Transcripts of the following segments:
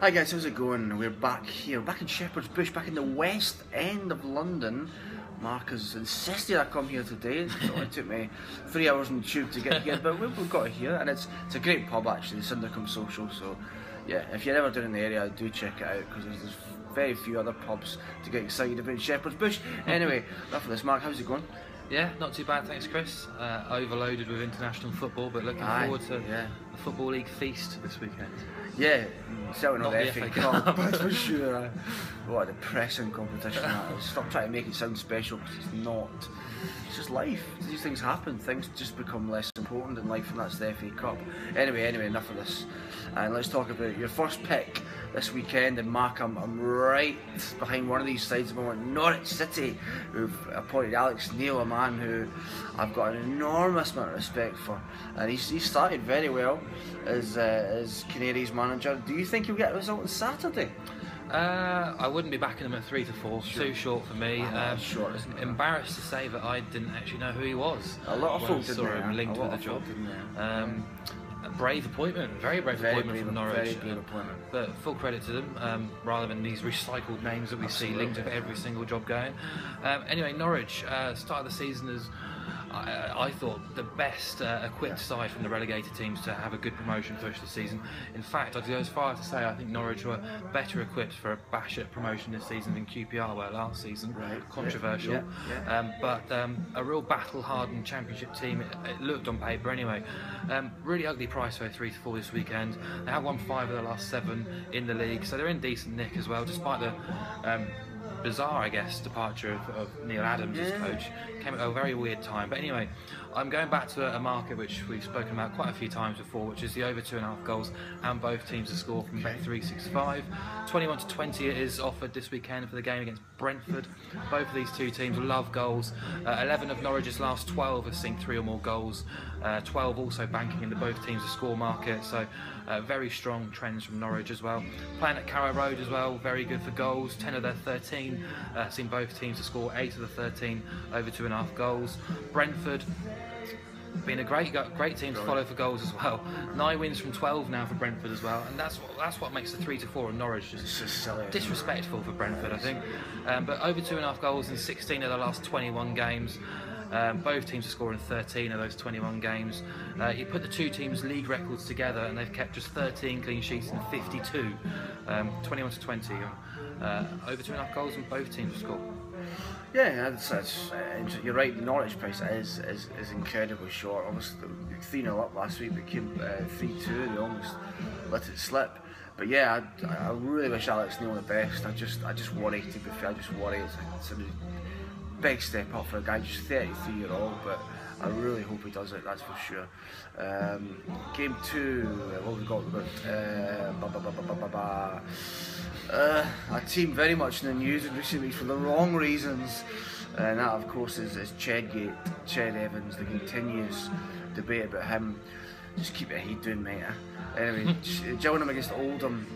Hi guys, how's it going? We're back here, back in Shepherd's Bush, back in the west end of London. Mark has insisted I come here today, so it took me 3 hours on the tube to get here, but we've got it here, and it's a great pub actually, Syndercombe Social, so yeah, if you're ever down in the area, do check it out, because there's very few other pubs to get excited about in Shepherd's Bush. Anyway, enough of this. Mark, how's it going? Yeah, not too bad, thanks Chris. Overloaded with international football, but looking forward to the Football League feast this weekend. Yeah, certainly not the FA Cup, that's for sure. What a depressing competition that is. Stop trying to make it sound special, because it's not. It's just life. These things happen. Things just become less important in life, and that's the FA Cup. Anyway, enough of this. And let's talk about your first pick this weekend. And Mark, I'm right behind one of these sides. I want Norwich City, who've appointed Alex Neil, a man who I've got an enormous amount of respect for. And he's started very well as Canaries manager. Do you think he'll get a result on Saturday? I wouldn't be backing him at 3 to 4. Sure. Too short for me. Short, embarrassed to say that I didn't actually know who he was. A lot of folk saw him linked with the job. A brave appointment, very brave appointment from Norwich. Very brave appointment. But full credit to them, rather than these recycled names that we see linked with every single job going. Anyway, Norwich started the season as I thought the best equipped side from the relegated teams to have a good promotion push this season. In fact, I'd go as far as to say I think Norwich were better equipped for a bash at promotion this season than QPR were last season. Right. Controversial. But a real battle-hardened Championship team, it looked on paper anyway. Really ugly price though, 3 to 4 this weekend. They have won 5 of the last 7 in the league, so they're in decent nick as well, despite the bizarre, I guess, departure of Neil Adams as coach. Came at a very weird time. But anyway, I'm going back to a market which we've spoken about quite a few times before, which is the over 2.5 goals and both teams to score from Bet365. 21 to 20 it is offered this weekend for the game against Brentford. Both of these two teams love goals. 11 of Norwich's last 12 have seen 3 or more goals. 12 also banking in the both teams to score market. So very strong trends from Norwich as well. Playing at Carrow Road as well, very good for goals. 10 of their 13 seen both teams to score 8 of the 13 over 2.5 goals. Brentford been a great team to follow for goals as well. 9 wins from 12 now for Brentford as well, and that's what makes the 3 to 4 in Norwich just disrespectful for Brentford, I think. But over 2.5 goals in 16 of the last 21 games. Both teams are scoring 13 of those 21 games. You put the two teams' league records together, and they've kept just 13 clean sheets in 52. 21 to 20. Over 2.5 goals, and both teams have scored. Yeah, you're right. The Norwich price is incredibly short. Obviously, 3-0 up last week, became 3-2. They almost let it slip. But yeah, I really wish Alex Neil the best. I just worry, to be fair. I just worry it's a big step up for a guy just 33-year-old, but I really hope he does it, that's for sure. Game 2, what we got? A team very much in the news in recent weeks for the wrong reasons, and that of course is Chedgate, Ched Evans, the continuous debate about him. Just keep your head down, mate. Anyway, Gillingham against Oldham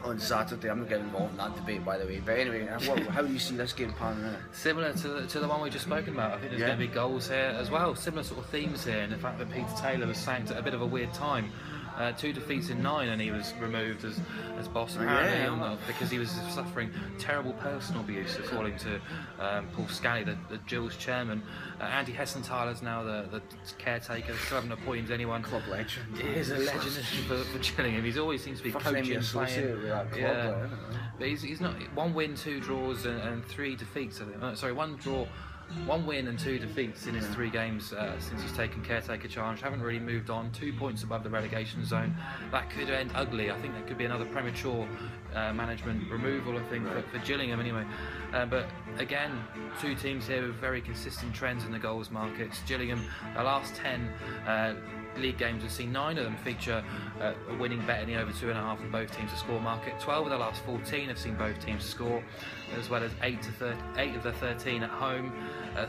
on Saturday. I'm not getting involved in that debate, by the way. But anyway, how do you see this game panning out? Similar to the one we just spoken about. I think there's going to be goals here as well. Similar sort of themes here, and the fact that Peter Taylor was sacked at a bit of a weird time. 2 defeats in 9, and he was removed as boss apparently because he was suffering terrible personal abuse, according to Paul Scally, the Gills chairman. Andy Hessenthaler's now the caretaker. Still haven't appointed anyone. Club legend. He is a legend for Gillingham. He always seems to be coaching and playing. With that club, but he's not 1 win, 2 draws, and 3 defeats. Sorry, 1 draw. 1 win and 2 defeats in his 3 games since he's taken caretaker charge. Haven't really moved on. 2 points above the relegation zone. That could end ugly. I think that could be another premature management removal, I think, for Gillingham anyway. But again, 2 teams here with very consistent trends in the goals markets. Gillingham, the last 10 league games have seen 9 of them feature a winning bet in the over 2.5 and both teams to score market. 12 of the last 14 have seen both teams score, as well as 8 of the 13 at home.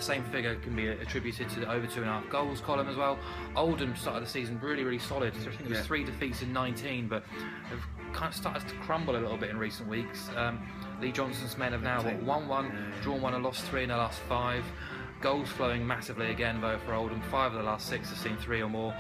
Same figure can be attributed to the over 2.5 goals column as well. Oldham started the season really solid. So I think it was 3 defeats in 19, but have kind of started to crumble a little bit in recent weeks. Lee Johnson's men have now won 1, drawn 1 and lost 3 in the last 5. Goals flowing massively again though for Oldham. 5 of the last 6 have seen 3 or more.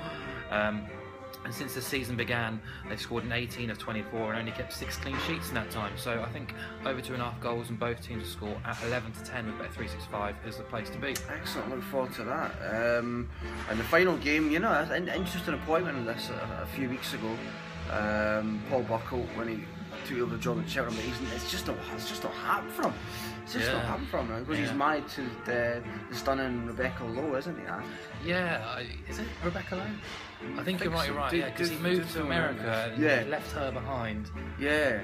And since the season began, they've scored an 18 of 24 and only kept 6 clean sheets in that time. So I think over 2.5 goals and both teams to score at 11 to 10 with Bet365 is the place to be. Excellent, look forward to that. And the final game, you know, an interesting appointment in this a few weeks ago. Paul Buckle, when he took over the job at Cheltenham, but it's just not happened for him. It's just not happened for him because he's married to the stunning Rebecca Lowe, isn't he? Yeah, is it Rebecca Lowe? I think you're right. Yeah, because he moved to America and left her behind. Yeah.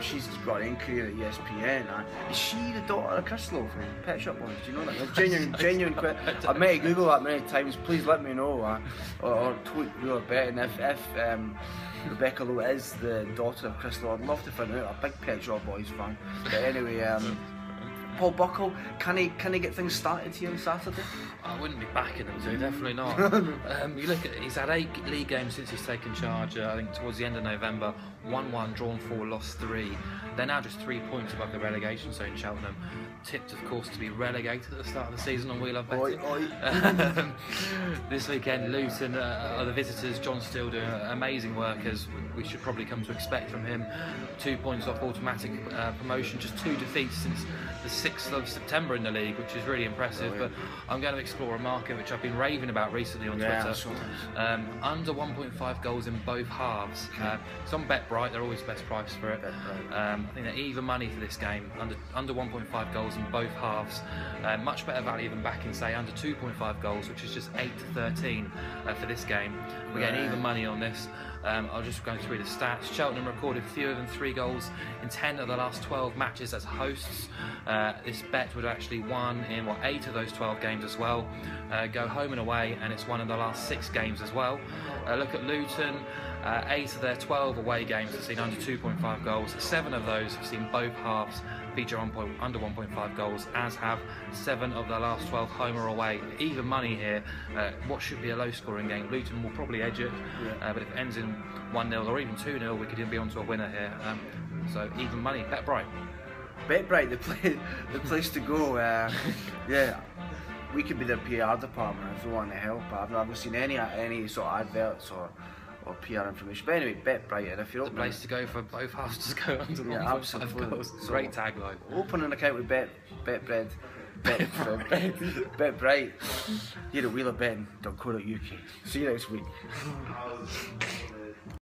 She's got an career at ESPN. Is she the daughter of Chris Lowe from Pet Shop Boys? Do you know that? Genuine question. I've meant to Google that many times. Please let me know, or tweet Wheeler Betting if Rebecca Lowe is the daughter of Chris Lowe. I'd love to find out. I'm a big Pet Shop Boys fan. But anyway, Paul Buckle, can he get things started here on Saturday? I wouldn't be backing him to, definitely not. You look at, he's had 8 league games since he's taken charge, I think towards the end of November. 1-1, drawn 4, lost 3. They're now just 3 points above the relegation zone, Cheltenham. Tipped, of course, to be relegated at the start of the season on We Love Betting. This weekend, Luton are the visitors. John Steele doing amazing work, as we should probably come to expect from him. 2 points off automatic promotion, just 2 defeats since the 6th of September in the league, which is really impressive. But I'm going to explore a market which I've been raving about recently on Twitter. Under 1.5 goals in both halves. It's on BetBright, they're always the best price for it. I think they're even money for this game, under 1.5 goals in both halves. Much better value than backing, say, under 2.5 goals, which is just 8 to 13 for this game. We're getting even money on this. I'll just go through the stats. Cheltenham recorded fewer than 3 goals in 10 of the last 12 matches as hosts. This bet would have actually won in 8 of those 12 games as well. Go home and away, and it's won in the last 6 games as well. Look at Luton. 8 of their 12 away games have seen under 2.5 goals. 7 of those have seen both halves feature under 1.5 goals, as have 7 of their last 12 home or away. Even money here. What should be a low-scoring game. Luton will probably edge it, but if it ends in 1-0 or even 2-0, we could even be onto a winner here. So even money. BetBright. BetBright, the place to go. We could be their PR department if we want to help. I've never seen any sort of adverts or PR information. But anyway, BetBright, if you're the place to go for both halves to go under 1.5 goals. So great tagline. Open an account with BetBright here at wheelerbetting.co.uk. See you next week.